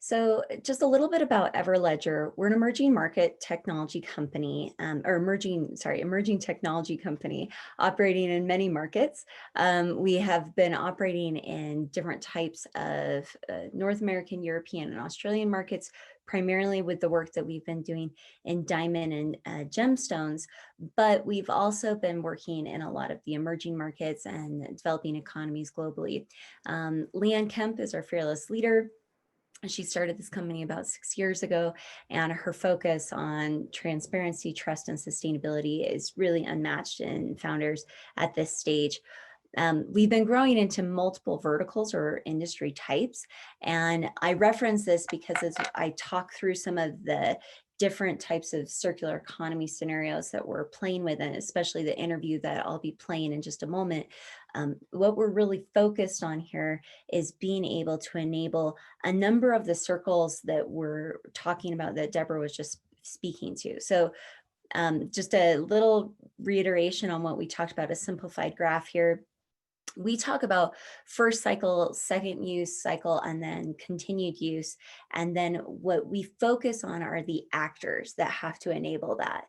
So just a little bit about Everledger. We're an emerging market technology company, emerging technology company operating in many markets. We have been operating in different types of North American, European, and Australian markets, primarily with the work that we've been doing in diamond and gemstones, but we've also been working in a lot of the emerging markets and developing economies globally. Leanne Kemp is our fearless leader. She started this company about 6 years ago, and her focus on transparency, trust, and sustainability is really unmatched in founders at this stage. We've been growing into multiple verticals or industry types, and I reference this because as I talk through some of the different types of circular economy scenarios that we're playing with, and especially the interview that I'll be playing in just a moment, what we're really focused on here is being able to enable a number of the circles that we're talking about that Deborah was just speaking to. So just a little reiteration on what we talked about, a simplified graph here. We talk about first cycle, second use cycle, and then continued use. And then what we focus on are the actors that have to enable that.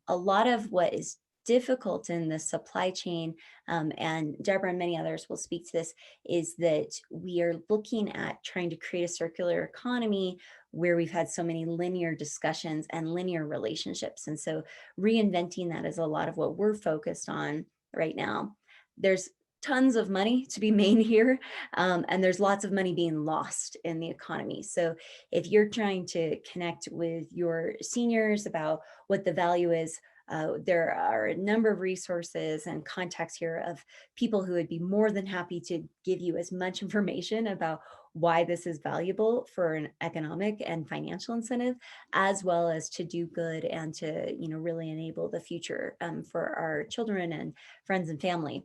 A lot of what is difficult in the supply chain, and Deborah and many others will speak to this, is that we are looking at trying to create a circular economy where we've had so many linear discussions and linear relationships. And so reinventing that is a lot of what we're focused on right now. There's tons of money to be made here, and there's lots of money being lost in the economy. So if you're trying to connect with your seniors about what the value is, there are a number of resources and contacts here of people who would be more than happy to give you as much information about why this is valuable for an economic and financial incentive, as well as to do good and to really enable the future for our children and friends and family.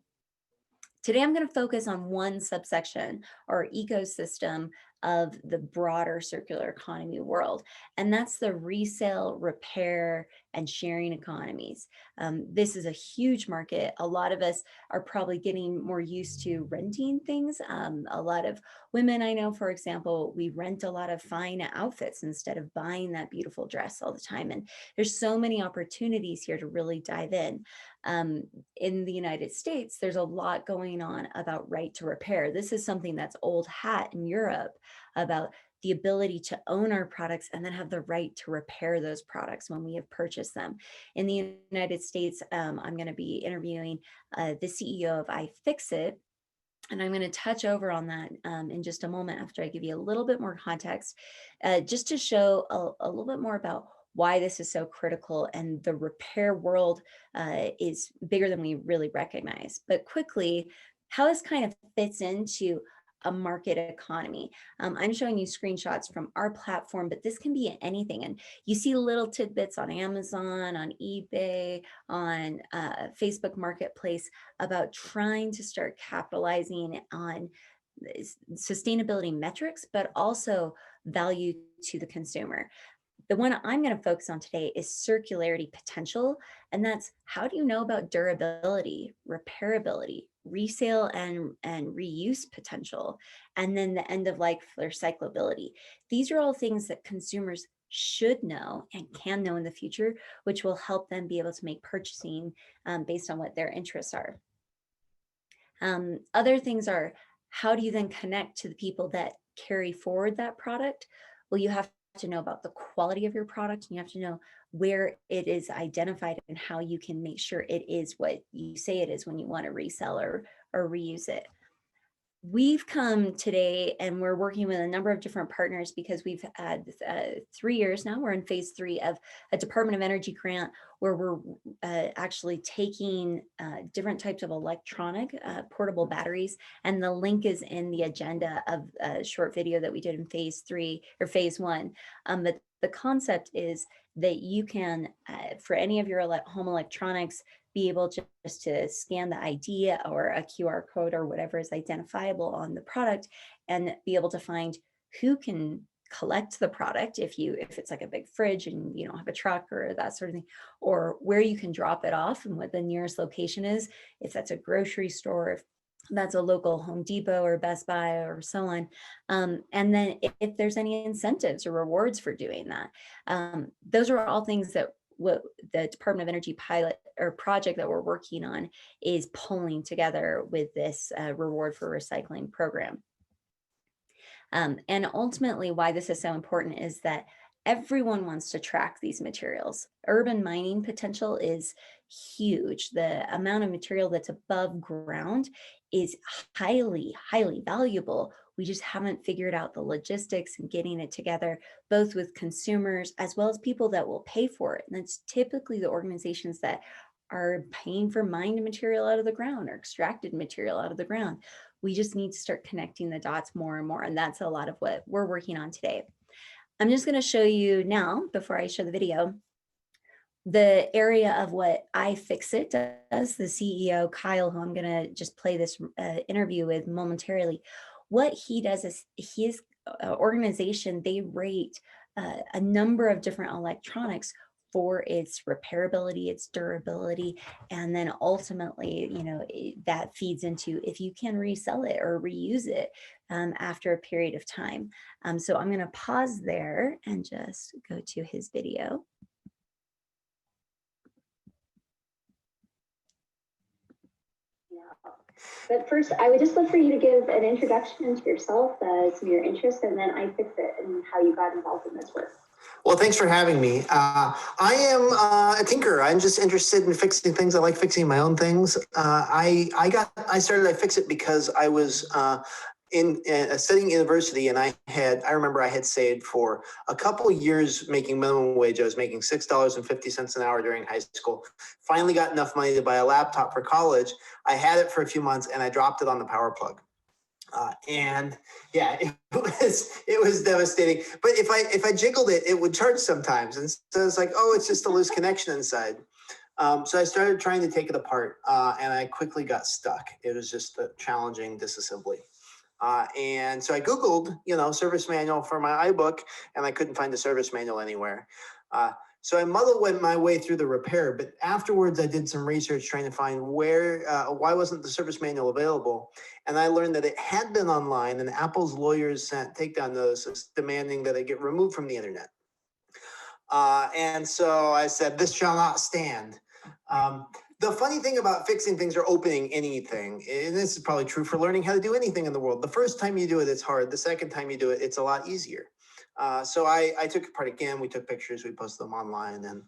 Today, I'm going to focus on one subsection or ecosystem of the broader circular economy world, and that's the resale, repair, and sharing economies. This is a huge market. A lot of us are probably getting more used to renting things. A lot of women I know, for example, we rent a lot of fine outfits instead of buying that beautiful dress all the time. And there's so many opportunities here to really dive in. In the United States, there's a lot going on about right to repair. This is something that's old hat in Europe, about the ability to own our products and then have the right to repair those products when we have purchased them. In the United States, I'm going to be interviewing the CEO of iFixIt, and I'm going to touch over on that in just a moment after I give you a little bit more context, just to show a little bit more about why this is so critical, and the repair world is bigger than we really recognize. But quickly, how this kind of fits into a market economy. I'm showing you screenshots from our platform, but this can be anything. And you see little tidbits on Amazon, on eBay, on Facebook Marketplace about trying to start capitalizing on sustainability metrics, but also value to the consumer. The one I'm going to focus on today is circularity potential, and that's how do you know about durability, repairability, resale and reuse potential, and then the end of life or recyclability. These are all things that consumers should know and can know in the future, which will help them be able to make purchasing based on what their interests are. Other things are, how do you then connect to the people that carry forward that product? Well, you have to know about the quality of your product, and you have to know where it is identified and how you can make sure it is what you say it is when you want to resell or reuse it. We've come today and we're working with a number of different partners because we've had 3 years now. We're in phase 3 of a Department of Energy grant where we're actually taking different types of electronic portable batteries. And the link is in the agenda of a short video that we did in phase 3 or phase 1. But the concept is that you can, for any of your home electronics, be able to just to scan the ID or a QR code or whatever is identifiable on the product, and be able to find who can collect the product if it's like a big fridge and you don't have a truck or that sort of thing, or where you can drop it off and what the nearest location is, if that's a grocery store, That's a local Home Depot or Best Buy or so on. And then if there's any incentives or rewards for doing that, those are all things that what the Department of Energy pilot or project that we're working on is pulling together with this reward for recycling program. And ultimately, why this is so important is that everyone wants to track these materials. Urban mining potential is huge. The amount of material that's above ground is highly, highly valuable. We just haven't figured out the logistics and getting it together, both with consumers as well as people that will pay for it. And that's typically the organizations that are paying for mined material out of the ground or extracted material out of the ground. We just need to start connecting the dots more and more. And that's a lot of what we're working on today. I'm just going to show you now, before I show the video, the area of what iFixIt does. The CEO, Kyle, who I'm going to just play this interview with momentarily, what he does is his organization, they rate a number of different electronics for its repairability, its durability, and then ultimately, that feeds into if you can resell it or reuse it after a period of time. So I'm going to pause there and just go to his video. But first, I would just love for you to give an introduction to yourself, some of your interests, and then iFixIt and how you got involved in this work. Well, thanks for having me. I am a tinkerer. I'm just interested in fixing things. I like fixing my own things. I started iFixIt because I was studying university, and I remember I had saved for a couple years making minimum wage. I was making $6.50 an hour during high school. Finally got enough money to buy a laptop for college. I had it for a few months, and I dropped it on the power plug. And yeah, it was devastating. But if I jiggled it, it would charge sometimes, and so it's like, oh, it's just a loose connection inside. So I started trying to take it apart, and I quickly got stuck. It was just a challenging disassembly. And so I Googled, service manual for my iBook, and I couldn't find a service manual anywhere. So I muddled my way through the repair, but afterwards I did some research trying to find why wasn't the service manual available? And I learned that it had been online, and Apple's lawyers sent takedown notices demanding that it get removed from the internet. And so I said, this shall not stand. The funny thing about fixing things or opening anything, and this is probably true for learning how to do anything in the world, the first time you do it, it's hard. The second time you do it, it's a lot easier. So I took it apart again. We took pictures, we posted them online, and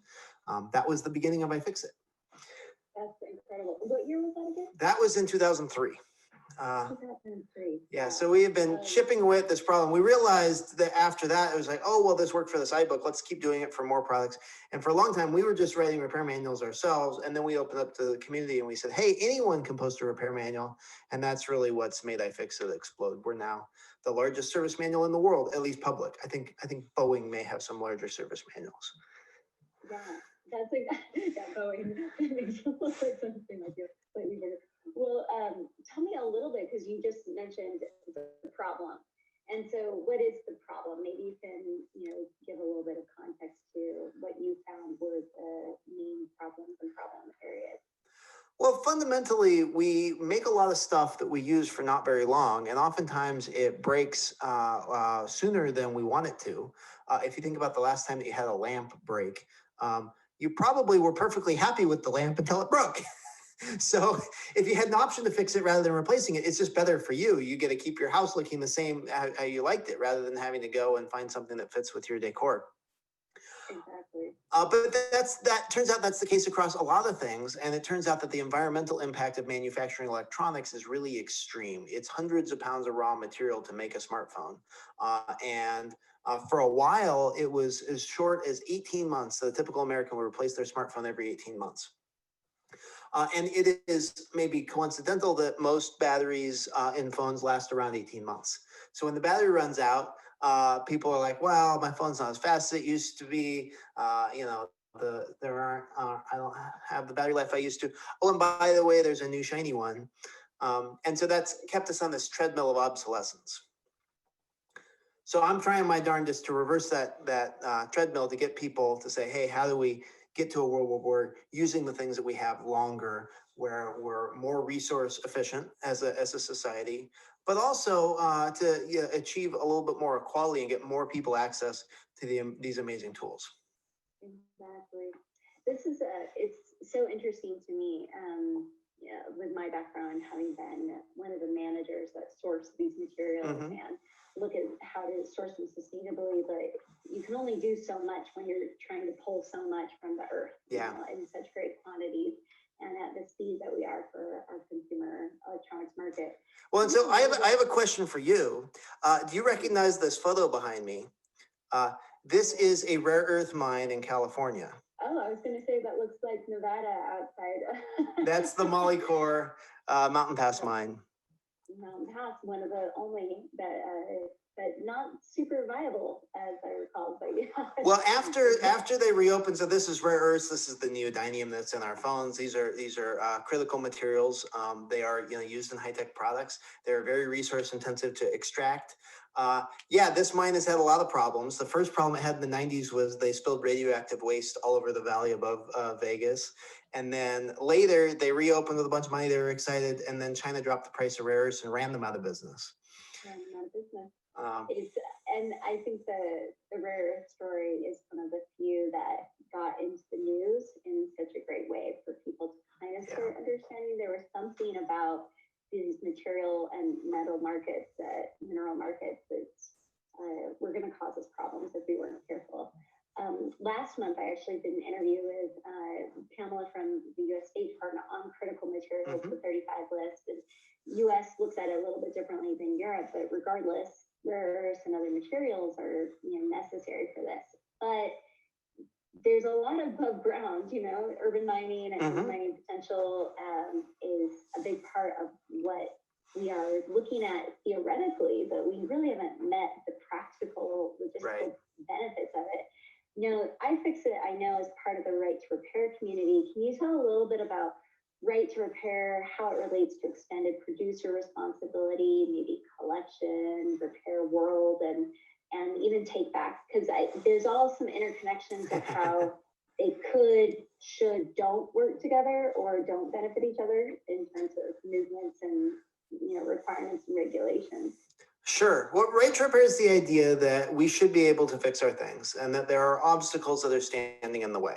that was the beginning of iFixIt. That's incredible. What year was that again? That was in 2003. 2003. Yeah, so we have been chipping away at this problem. We realized that after that, it was like, oh, well, this worked for this iBook. Let's keep doing it for more products. And for a long time, we were just writing repair manuals ourselves. And then we opened up to the community and we said, hey, anyone can post a repair manual. And that's really what's made iFixIt explode. We're now the largest service manual in the world, at least public. I think Boeing may have some larger service manuals. Yeah, that's Boeing. That makes it look like something like you're slightly bigger. Well, tell me a little bit, because you just mentioned the problem. And so what is the problem? Maybe you can, give a little bit of context to what you found were the main problems and problem areas. Well, fundamentally, we make a lot of stuff that we use for not very long, and oftentimes it breaks sooner than we want it to. If you think about the last time that you had a lamp break, you probably were perfectly happy with the lamp until it broke. So if you had an option to fix it rather than replacing it, it's just better for you. You get to keep your house looking the same how you liked it, rather than having to go and find something that fits with your decor. Exactly. But that turns out that's the case across a lot of things. And it turns out that the environmental impact of manufacturing electronics is really extreme. It's hundreds of pounds of raw material to make a smartphone. And for a while, it was as short as 18 months. So the typical American would replace their smartphone every 18 months. And it is maybe coincidental that most batteries in phones last around 18 months. So when the battery runs out, people are like, well, my phone's not as fast as it used to be. I don't have the battery life I used to. Oh, and by the way, there's a new shiny one. And so that's kept us on this treadmill of obsolescence. So I'm trying my darndest to reverse that treadmill to get people to say, hey, how do we get to a world where we're using the things that we have longer where we're more resource efficient as a society, but also to achieve a little bit more equality and get more people access to these amazing tools. Exactly. This is it's so interesting to me. Yeah, with my background, having been one of the managers that source these materials and look at how to source them sustainably, but you can only do so much when you're trying to pull so much from the earth, in such great quantities and at the speed that we are for our consumer electronics market. Well, and so I have a question for you. Do you recognize this photo behind me? This is a rare earth mine in California. Oh, I was going to say that looks like Nevada outside. That's the Molycorp Mountain Pass mine. Mountain Pass, one of the only that not super viable, as I recall. But yeah. Well, after they reopened, so this is rare earths. This is the neodymium that's in our phones. These are critical materials. They are used in high tech products. They're very resource intensive to extract. This mine has had a lot of problems. The first problem it had in the 90s was they spilled radioactive waste all over the valley above Vegas. And then later they reopened with a bunch of money. They were excited. And then China dropped the price of rare earths and ran them out of business. And I think the rare earth story is one of the few that got into the news in such a great way for people to kind of start understanding. There was something about these material and metal markets, mineral markets, that were going to cause us problems if we weren't careful. Last month, I actually did an interview with Pamela from the U.S. State Department on critical materials, the 35 list. And U.S. looks at it a little bit differently than Europe, but regardless, rare earths and other materials are necessary for this. But there's a lot of above ground, urban mining and mining potential is a big part of what we are looking at theoretically, but we really haven't met the practical logistical benefits of it. iFixIt, I know, is part of the right to repair community. Can you tell a little bit about right to repair, how it relates to extended producer responsibility, maybe collection, repair world, and even take back? Because there's all some interconnections of how they could, should, don't work together or don't benefit each other in terms of movements and requirements and regulations. Sure. Well, right to repair is the idea that we should be able to fix our things and that there are obstacles that are standing in the way.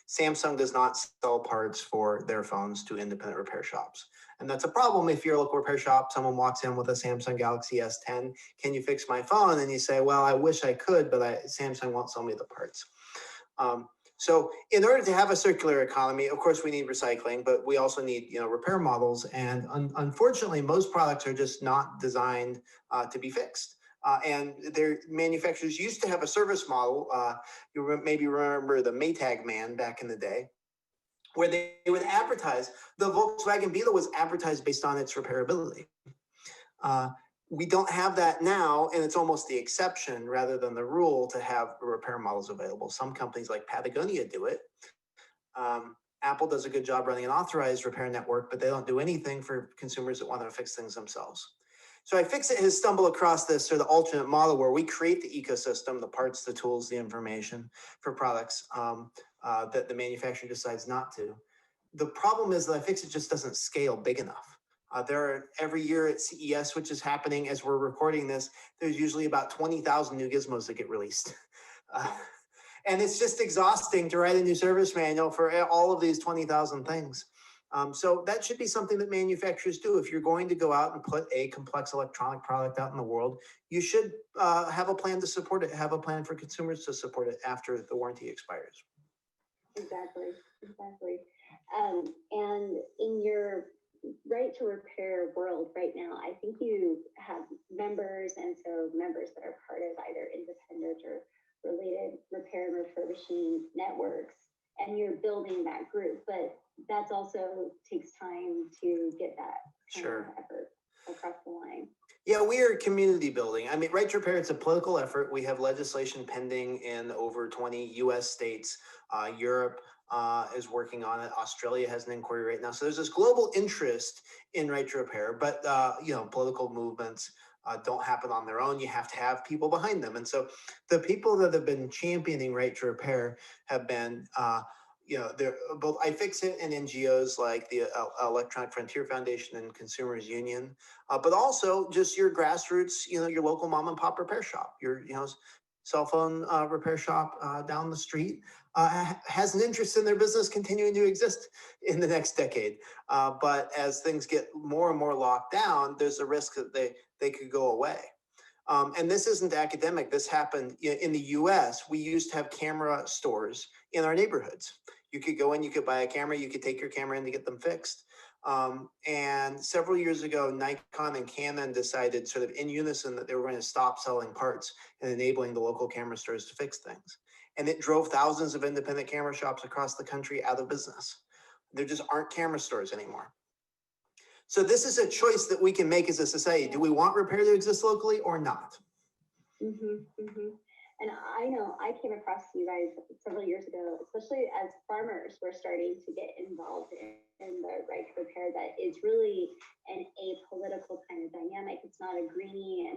Samsung does not sell parts for their phones to independent repair shops. And that's a problem if you're a local repair shop, someone walks in with a Samsung Galaxy S10, can you fix my phone? And you say, well, I wish I could, but Samsung won't sell me the parts. So in order to have a circular economy, of course, we need recycling, but we also need repair models. And unfortunately, most products are just not designed to be fixed. And their manufacturers used to have a service model. You maybe remember the Maytag man back in the day, where they would advertise. The Volkswagen Beetle was advertised based on its repairability. We don't have that now, and it's almost the exception rather than the rule to have repair models available. Some companies like Patagonia do it. Apple does a good job running an authorized repair network, but they don't do anything for consumers that want to fix things themselves. So iFixIt has stumbled across this sort of alternate model where we create the ecosystem, the parts, the tools, the information for products that the manufacturer decides not to. The problem is that iFixIt just doesn't scale big enough. Every year at CES, which is happening as we're recording this, there's usually about 20,000 new gizmos that get released. And it's just exhausting to write a new service manual for all of these 20,000 things. So that should be something that manufacturers do. If you're going to go out and put a complex electronic product out in the world, you should have a plan to support it, have a plan for consumers to support it after the warranty expires. Exactly. And in your right to repair world right now, I think you have members, and so members that are part of either independent or related repair and refurbishing networks, and you're building that group, but that's also takes time to get that kind of effort across the line. Yeah, we are community building. I mean, right to repair, it's a political effort. We have legislation pending in over 20 US states. Europe is working on it. Australia has an inquiry right now. So there's this global interest in right to repair, but political movements don't happen on their own. You have to have people behind them. And so the people that have been championing right to repair have been there both iFixIt and NGOs like the Electronic Frontier Foundation and Consumers Union, but also just your grassroots, your local mom and pop repair shop, your cell phone repair shop down the street has an interest in their business continuing to exist in the next decade. But as things get more and more locked down, there's a risk that they could go away. And this isn't academic. This happened in the US. We used to have camera stores in our neighborhoods. You could go in, you could buy a camera, you could take your camera in to get them fixed. And several years ago, Nikon and Canon decided sort of in unison that they were going to stop selling parts and enabling the local camera stores to fix things. And it drove thousands of independent camera shops across the country out of business. There just aren't camera stores anymore. So this is a choice that we can make as a society. Do we want repair to exist locally or not? And I know I came across you guys several years ago, especially as farmers were starting to get involved in the right to repair, that it's really an apolitical kind of dynamic. It's not a greeny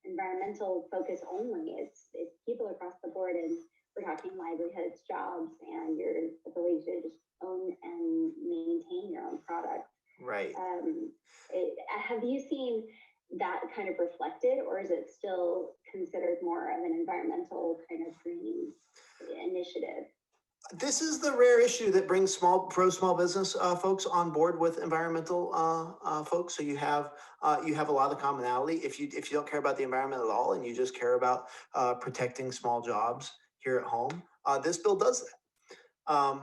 environmental focus only. It's people across the board, and we're talking livelihoods, jobs, and your ability to just own and maintain your own product. Right. Have you seen that kind of reflected, or is it still considered more of an environmental kind of green initiative? This is the rare issue that brings pro small business folks on board with environmental folks. So you have a lot of commonality. If you don't care about the environment at all and you just care about protecting small jobs here at home, this bill does that.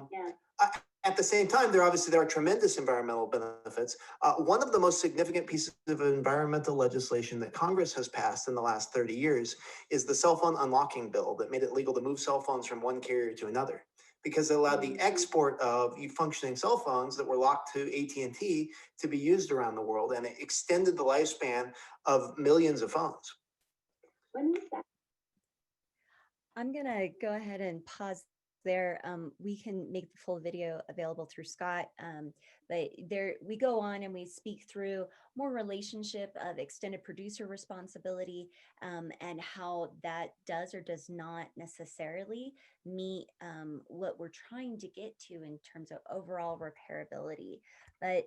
At the same time, there are tremendous environmental benefits. One of the most significant pieces of environmental legislation that Congress has passed in the last 30 years is the cell phone unlocking bill that made it legal to move cell phones from one carrier to another, because it allowed the export of functioning cell phones that were locked to AT&T to be used around the world, and it extended the lifespan of millions of phones. When was that? I'm gonna go ahead and pause there. We can make the full video available through Scott, but there we go on and we speak through more relationship of extended producer responsibility, and how that does or does not necessarily meet what we're trying to get to in terms of overall repairability. But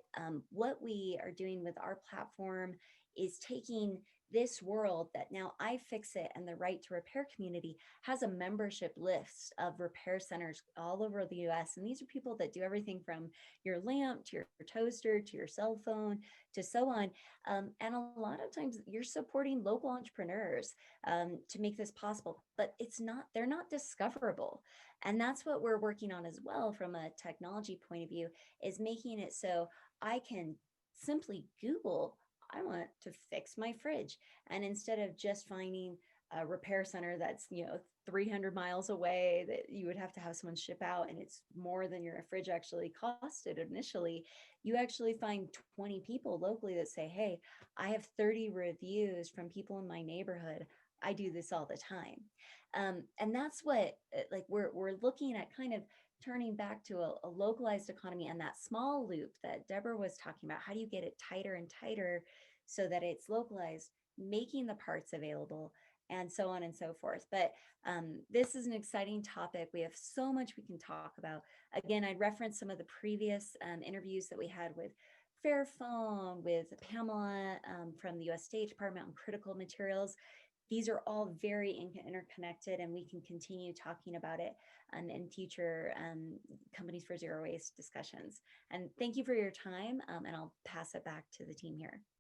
what we are doing with our platform is taking this world that now iFixIt and the Right to Repair community has a membership list of repair centers all over the US. And these are people that do everything from your lamp to your toaster to your cell phone to so on. And a lot of times you're supporting local entrepreneurs to make this possible, but they're not discoverable. And that's what we're working on as well from a technology point of view, is making it so I can simply Google, I want to fix my fridge. And instead of just finding a repair center that's 300 miles away that you would have to have someone ship out, and it's more than your fridge actually costed initially, you actually find 20 people locally that say, hey, I have 30 reviews from people in my neighborhood. I do this all the time. And that's what we're looking at, kind of turning back to a localized economy, and that small loop that Deborah was talking about. How do you get it tighter and tighter so that it's localized, making the parts available, and so on and so forth. But this is an exciting topic. We have so much we can talk about. Again, I'd reference some of the previous interviews that we had with Fairphone, with Pamela from the US State Department on critical materials. These are all very interconnected, and we can continue talking about it in future Companies for Zero Waste discussions. And thank you for your time, and I'll pass it back to the team here.